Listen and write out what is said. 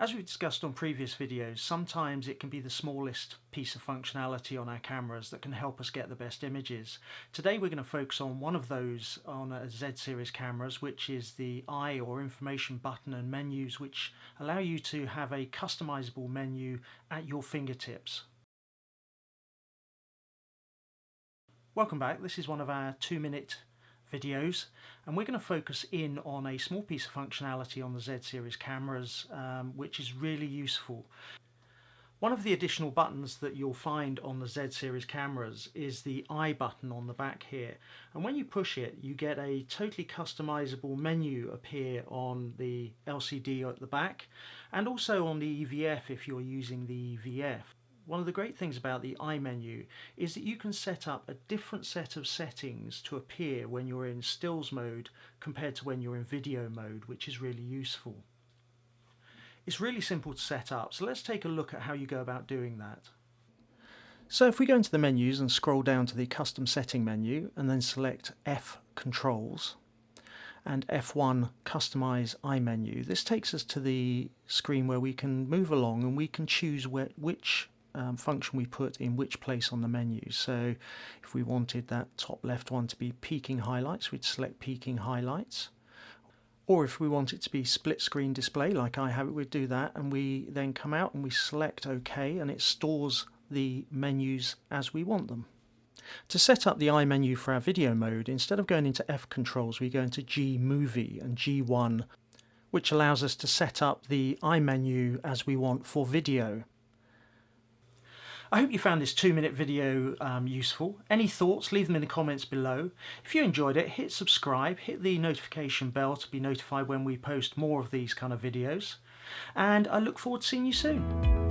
As we've discussed on previous videos, sometimes it can be the smallest piece of functionality on our cameras that can help us get the best images. Today we're going to focus on one of those on a Z-series cameras, which is the eye or information button and menus, which allow you to have a customizable menu at your fingertips. Welcome back. This is one of our 2-minute videos, and we're going to focus in on a small piece of functionality on the Z-series cameras, which is really useful. One of the additional buttons that you'll find on the Z-series cameras is the I button on the back here, and when you push it you get a totally customizable menu appear on the LCD at the back and also on the EVF if you're using the EVF. One of the great things about the I menu is that you can set up a different set of settings to appear when you're in stills mode compared to when you're in video mode, which is really useful. It's really simple to set up, so let's take a look at how you go about doing that. So if we go into the menus and scroll down to the custom setting menu and then select F Controls and F1 Customize I menu, this takes us to the screen where we can move along and we can choose which function we put in which place on the menu. So if we wanted that top left one to be peaking highlights, we'd select peaking highlights. Or if we want it to be split screen display like I have it, we'd do that, and we then come out and we select OK, and it stores the menus as we want them. To set up the I menu for our video mode, instead of going into F Controls, we go into G Movie and G1, which allows us to set up the I menu as we want for video. I hope you found this 2-minute video useful. Any thoughts, leave them in the comments below. If you enjoyed it, hit subscribe, hit the notification bell to be notified when we post more of these kind of videos. And I look forward to seeing you soon.